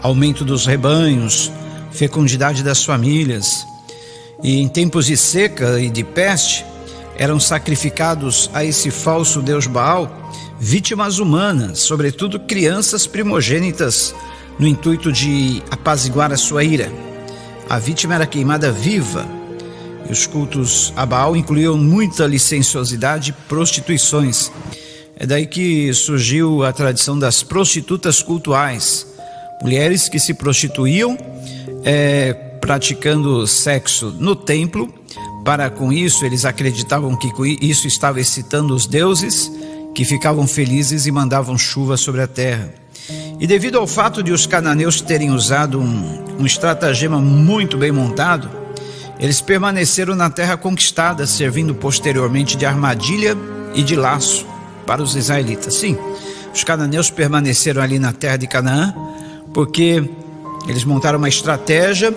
aumento dos rebanhos, fecundidade das famílias. E em tempos de seca e de peste, eram sacrificados a esse falso deus Baal vítimas humanas, sobretudo crianças primogênitas, no intuito de apaziguar a sua ira. A vítima era queimada viva, e os cultos a Baal incluíam muita licenciosidade e prostituições. É daí que surgiu a tradição das prostitutas cultuais, mulheres que se prostituíam praticando sexo no templo. Para com isso, eles acreditavam que isso estava excitando os deuses, que ficavam felizes e mandavam chuva sobre a terra. E devido ao fato de os cananeus terem usado um estratagema muito bem montado, eles permaneceram na terra conquistada, servindo posteriormente de armadilha e de laço para os israelitas. Sim, os cananeus permaneceram ali na terra de Canaã, porque eles montaram uma estratégia,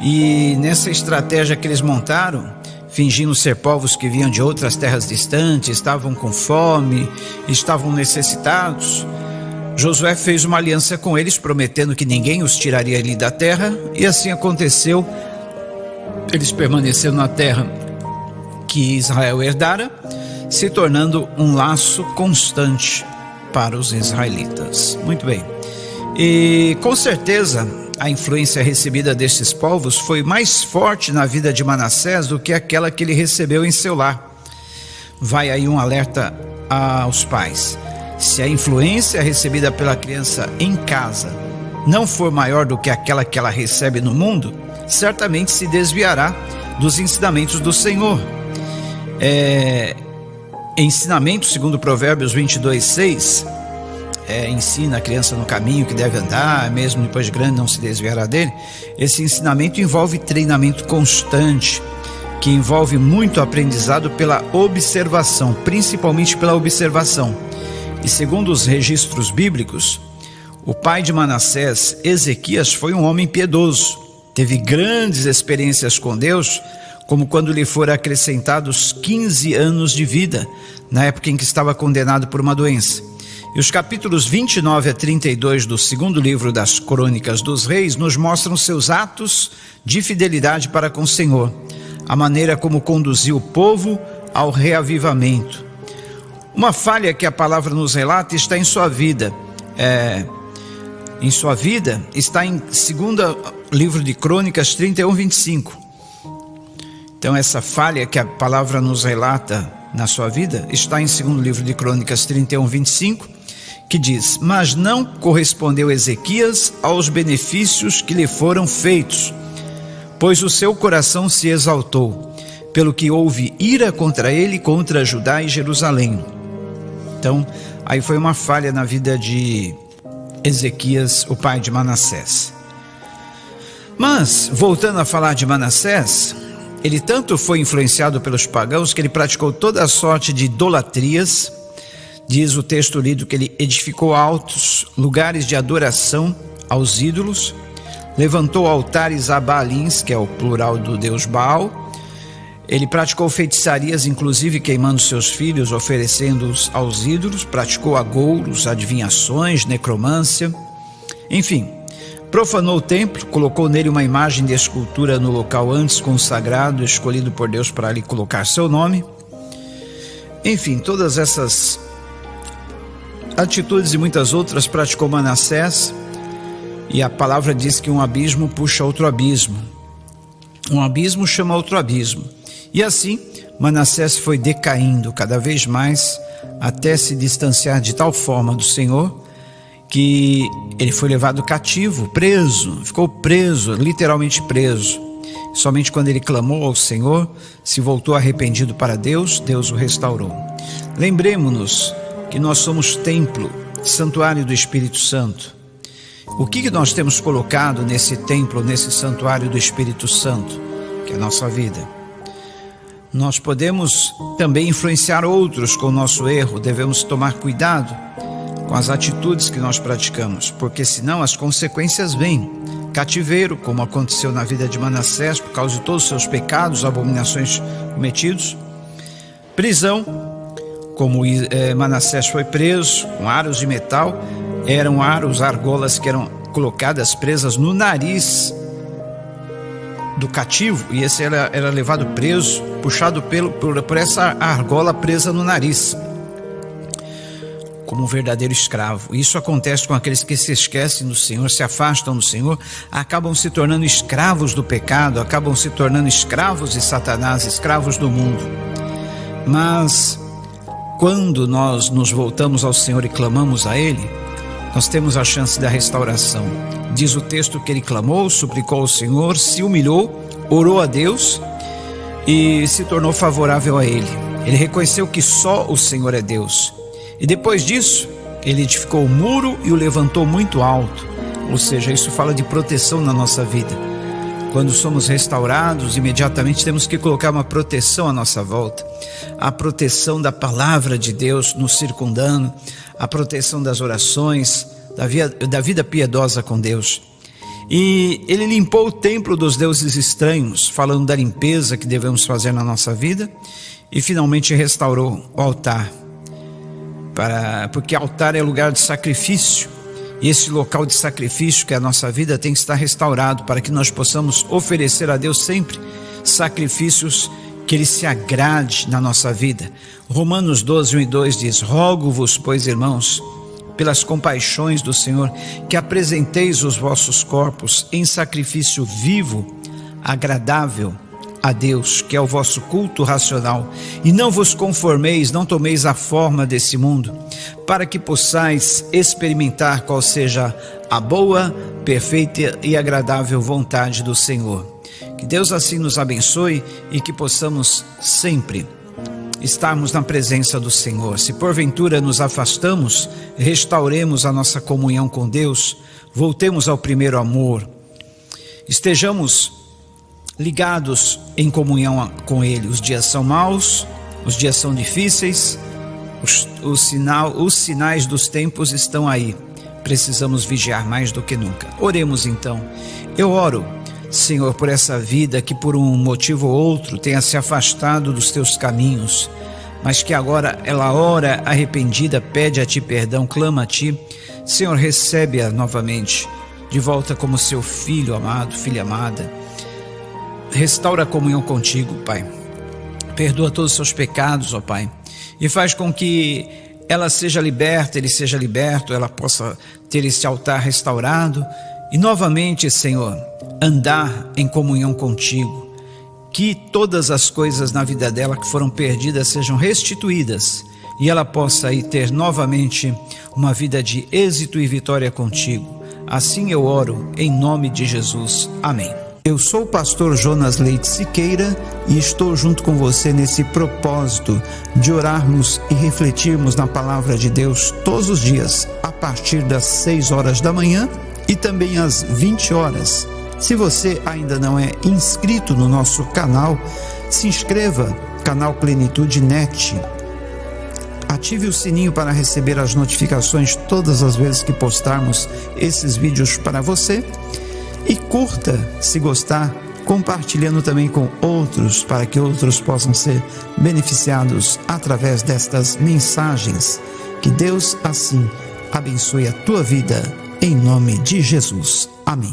e nessa estratégia que eles montaram, fingindo ser povos que vinham de outras terras distantes, estavam com fome, estavam necessitados, Josué fez uma aliança com eles, prometendo que ninguém os tiraria ali da terra, e assim aconteceu. Eles permaneceram na terra que Israel herdara, se tornando um laço constante para os israelitas. Muito bem. E com certeza a influência recebida destes povos foi mais forte na vida de Manassés do que aquela que ele recebeu em seu lar. Vai aí um alerta aos pais: se a influência recebida pela criança em casa não for maior do que aquela que ela recebe no mundo, certamente se desviará dos ensinamentos do Senhor. Ensinamento, segundo Provérbios 22:6, ensina a criança no caminho que deve andar, mesmo depois de grande não se desviará dele. Esse ensinamento envolve treinamento constante, que envolve muito aprendizado pela observação, principalmente pela observação. E segundo os registros bíblicos, o pai de Manassés, Ezequias, foi um homem piedoso, teve grandes experiências com Deus, como quando lhe foram acrescentados 15 anos de vida, na época em que estava condenado por uma doença. E os capítulos 29 a 32 do segundo livro das Crônicas dos Reis nos mostram seus atos de fidelidade para com o Senhor, a maneira como conduziu o povo ao reavivamento. Uma falha que a palavra nos relata está em sua vida. Está em segundo livro de Crônicas 31:25. Então essa falha que a palavra nos relata na sua vida está em segundo livro de Crônicas 31:25, que diz: mas não correspondeu Ezequias aos benefícios que lhe foram feitos, pois o seu coração se exaltou, pelo que houve ira contra ele, contra Judá e Jerusalém. Então, aí foi uma falha na vida de Ezequias, o pai de Manassés. Mas, voltando a falar de Manassés, ele tanto foi influenciado pelos pagãos que ele praticou toda a sorte de idolatrias. Diz o texto lido que ele edificou altos lugares de adoração aos ídolos, levantou altares a Baalins, que é o plural do deus Baal. Ele praticou feitiçarias, inclusive queimando seus filhos, oferecendo-os aos ídolos, praticou agouros, adivinhações, necromância, enfim, profanou o templo, colocou nele uma imagem de escultura no local antes consagrado, escolhido por Deus para ali colocar seu nome. Enfim, todas essas atitudes e muitas outras praticou Manassés, e a palavra diz que um abismo puxa outro abismo, um abismo chama outro abismo, e assim Manassés foi decaindo cada vez mais, até se distanciar de tal forma do Senhor, que ele foi levado cativo, preso, ficou preso, literalmente preso. Somente quando ele clamou ao Senhor, se voltou arrependido para Deus, Deus o restaurou. Lembremos-nos que nós somos templo, santuário do Espírito Santo. O que nós temos colocado nesse templo, nesse santuário do Espírito Santo, que é a nossa vida? Nós podemos também influenciar outros com o nosso erro. Devemos tomar cuidado com as atitudes que nós praticamos, porque senão as consequências vêm. Cativeiro, como aconteceu na vida de Manassés, por causa de todos os seus pecados, abominações cometidos. Prisão, como Manassés foi preso com aros de metal, eram aros, argolas que eram colocadas, presas no nariz do cativo, e esse era levado preso, puxado por essa argola presa no nariz, como um verdadeiro escravo. Isso acontece com aqueles que se esquecem do Senhor, se afastam do Senhor, acabam se tornando escravos do pecado, acabam se tornando escravos de Satanás, escravos do mundo. Mas quando nós nos voltamos ao Senhor e clamamos a Ele, nós temos a chance da restauração. Diz o texto que ele clamou, suplicou ao Senhor, se humilhou, orou a Deus e se tornou favorável a Ele. Ele reconheceu que só o Senhor é Deus. E depois disso, ele edificou o muro e o levantou muito alto. Ou seja, isso fala de proteção na nossa vida. Quando somos restaurados, imediatamente temos que colocar uma proteção à nossa volta. A proteção da palavra de Deus nos circundando, a proteção das orações, da vida piedosa com Deus. E ele limpou o templo dos deuses estranhos, falando da limpeza que devemos fazer na nossa vida, e finalmente restaurou o altar, porque altar é lugar de sacrifício, e esse local de sacrifício que é a nossa vida tem que estar restaurado, para que nós possamos oferecer a Deus sempre sacrifícios que Ele se agrade na nossa vida. Romanos 12, 1 e 2 diz: rogo-vos, pois, irmãos, pelas compaixões do Senhor, que apresenteis os vossos corpos em sacrifício vivo, agradável a Deus, que é o vosso culto racional, e não vos conformeis, não tomeis a forma desse mundo, para que possais experimentar qual seja a boa, perfeita e agradável vontade do Senhor. Que Deus assim nos abençoe e que possamos sempre estarmos na presença do Senhor. Se porventura nos afastamos, restauremos a nossa comunhão com Deus, voltemos ao primeiro amor, estejamos ligados em comunhão com Ele. Os dias são maus, os dias são difíceis, os sinais dos tempos estão aí, precisamos vigiar mais do que nunca. Oremos então. Eu oro, Senhor, por essa vida que por um motivo ou outro tenha se afastado dos teus caminhos, mas que agora ela ora arrependida, pede a ti perdão, clama a ti. Senhor, recebe-a novamente de volta como seu filho amado, filha amada. Restaura a comunhão contigo, Pai. Perdoa todos os seus pecados, ó Pai, e faz com que ela seja liberta, ele seja liberto, ela possa ter esse altar restaurado e novamente, Senhor, andar em comunhão contigo. Que todas as coisas na vida dela que foram perdidas sejam restituídas e ela possa aí ter novamente uma vida de êxito e vitória contigo. Assim eu oro em nome de Jesus. Amém. Eu sou o pastor Jonas Leite Siqueira e estou junto com você nesse propósito de orarmos e refletirmos na palavra de Deus todos os dias, a partir das 6 horas da manhã e também às 20 horas. Se você ainda não é inscrito no nosso canal, se inscreva, canal Plenitude Net. Ative o sininho para receber as notificações todas as vezes que postarmos esses vídeos para você. E curta, se gostar, compartilhando também com outros, para que outros possam ser beneficiados através destas mensagens. Que Deus assim abençoe a tua vida, em nome de Jesus. Amém.